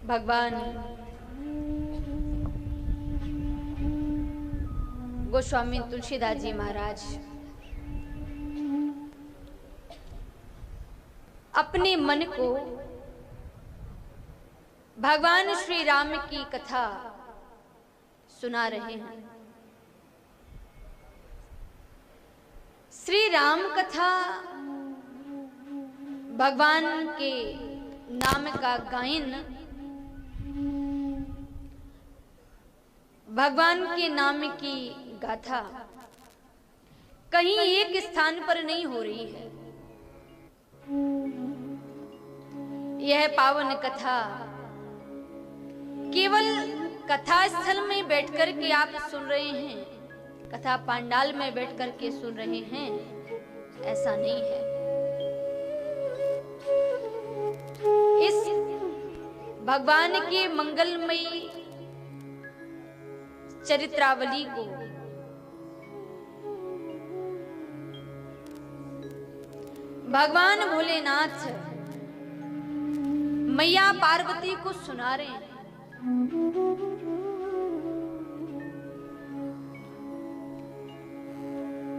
भगवान गोस्वामी तुलसीदास जी महाराज अपने मन को भगवान श्री राम की कथा सुना रहे हैं। श्री राम कथा भगवान के नाम का गायन भगवान के नाम की गाथा कहीं एक स्थान पर नहीं हो रही है। यह पावन कथा केवल कथा स्थल में बैठकर के आप सुन रहे हैं, कथा पंडाल में बैठकर के सुन रहे हैं, ऐसा नहीं है। इस भगवान के मंगलमयी चरित्रावली को भगवान भोलेनाथ मैया पार्वती को सुना रहे हैं।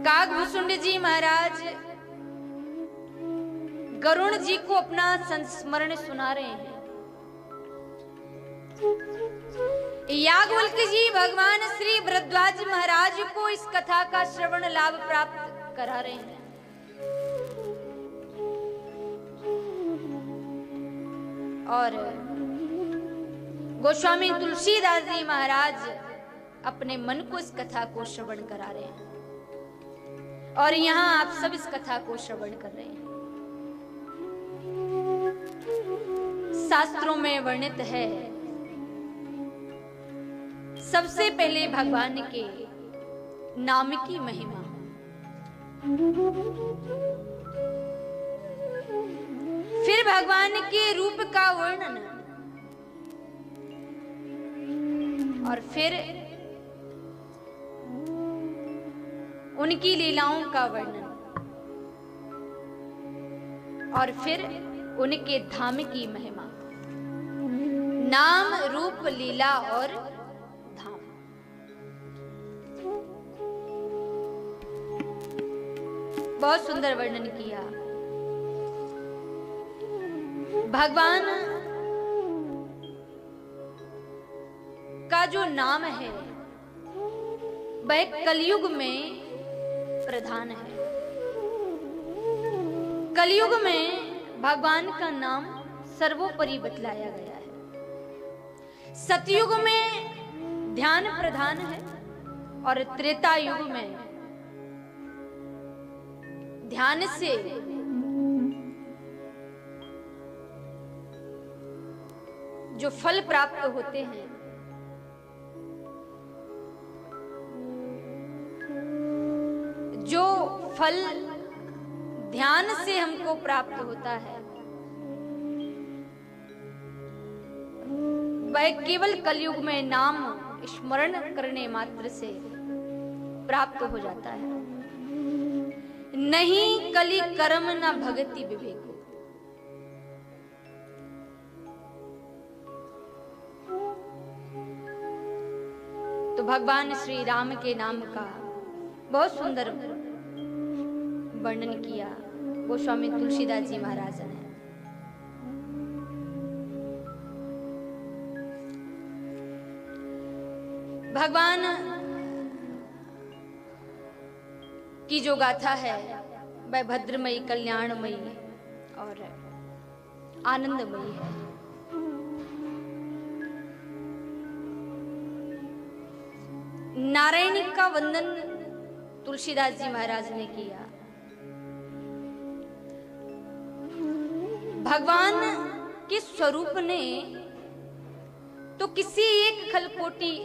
काकभूषुंड जी महाराज गरुण जी को अपना संस्मरण सुना रहे हैं। याज्ञवल्क्य जी भगवान श्री भरद्वाज महाराज को इस कथा का श्रवण लाभ प्राप्त करा रहे हैं। और गोस्वामी तुलसीदास जी महाराज अपने मन को इस कथा को श्रवण करा रहे हैं। और यहाँ आप सब इस कथा को श्रवण कर रहे हैं। शास्त्रों में वर्णित है, सबसे पहले भगवान के नाम की महिमा, फिर भगवान के रूप का वर्णन, और फिर उनकी लीलाओं का वर्णन, और फिर उनके धाम की महिमा। नाम, रूप, लीला और धाम। बहुत सुंदर वर्णन किया। भगवान का जो नाम है वह कलयुग में प्रधान है। कलयुग में भगवान का नाम सर्वोपरि बतलाया गया है। सतयुग में ध्यान प्रधान है और त्रेता युग में ध्यान से जो फल प्राप्त होते हैं, जो फल ध्यान से हमको प्राप्त होता है, वह केवल कलयुग में नाम स्मरण करने मात्र से प्राप्त हो जाता है। नहीं कलि कर्म न भगति विवेको। तो भगवान श्री राम के नाम का बहुत सुंदर वर्णन किया गोस्वामी तुलसीदास जी महाराज ने। भगवान की जो गाथा है वह भद्रमयी, कल्याणमयी और आनंदमयी है। नारायणी का वंदन तुलसीदास जी महाराज ने किया। भगवान के स्वरूप ने तो किसी एक खलकोटी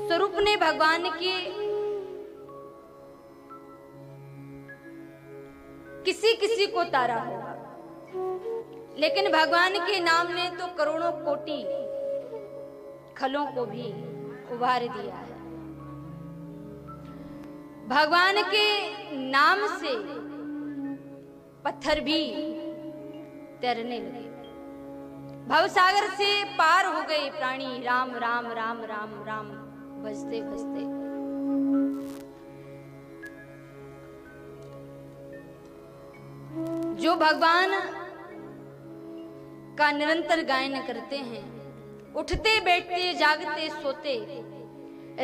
स्वरूप ने भगवान के किसी किसी को तारा होगा, लेकिन भगवान के नाम ने तो करोड़ों कोटि खलों को भी उभार दिया है। भगवान के नाम से पत्थर भी तैरने लगे। भवसागर से पार हो गए प्राणी, राम राम राम राम राम भजते भजते। जो भगवान का निरंतर गायन करते हैं, उठते बैठते जागते सोते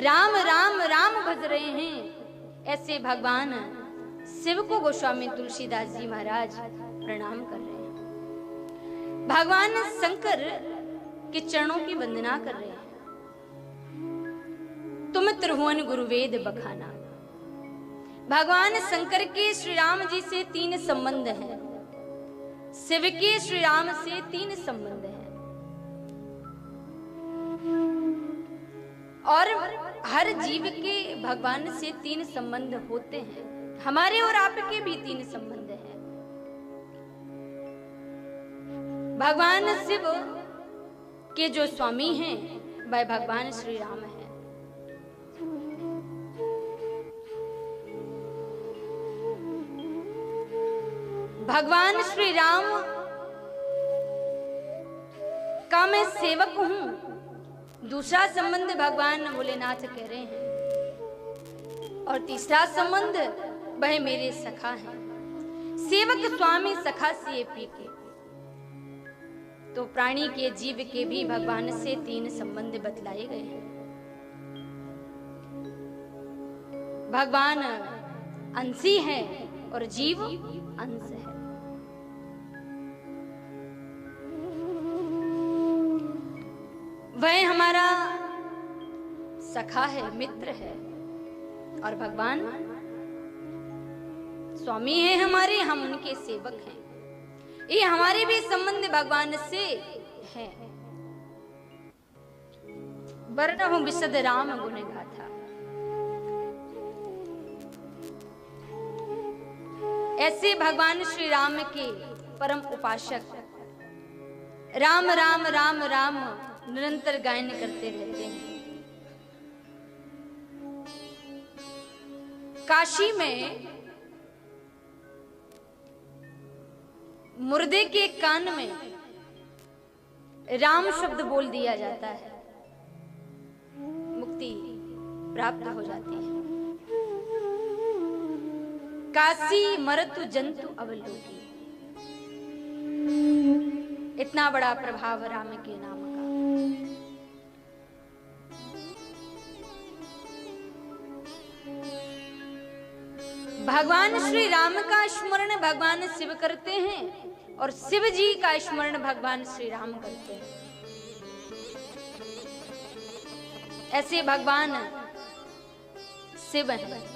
राम राम राम भज रहे हैं, ऐसे भगवान शिव को गोस्वामी तुलसीदास जी महाराज प्रणाम कर रहे हैं। भगवान शंकर के चरणों की वंदना कर रहे हैं। तुम त्रिभुवन गुरुवेद बखाना। भगवान शंकर के श्री राम जी से 3 संबंध हैं, शिव के श्री राम से 3 संबंध हैं, और हर जीव के भगवान से 3 संबंध होते हैं। हमारे और आपके भी 3 संबंध हैं। भगवान शिव के जो स्वामी हैं वह भगवान श्री राम हैं। भगवान श्री राम का मैं सेवक हूं, दूसरा संबंध भगवान भोलेनाथ कह रहे हैं, और तीसरा संबंध वह मेरे सखा हैं। सेवक स्वामी सखा से पी के। तो प्राणी के जीव के भी भगवान से 3 संबंध बतलाए गए हैं। भगवान अंशी है और जीव अंश है। वह हमारा सखा है, मित्र है, और भगवान स्वामी है हमारे, हम उनके सेवक हैं। ये हमारे भी संबंध भगवान से है। वर्णहु विशद राम गुण गाथा। ऐसे भगवान श्री राम के परम उपासक राम राम राम राम निरंतर गायन करते रहते हैं। काशी में मुर्दे के कान में राम शब्द बोल दिया जाता है, मुक्ति प्राप्त हो जाती है। काशी मरतु जंतु अवलोकी। इतना बड़ा प्रभाव राम के नाम का। भगवान श्री राम का स्मरण भगवान शिव करते हैं और शिव जी का स्मरण भगवान श्री राम करते हैं। ऐसे भगवान शिव हैं।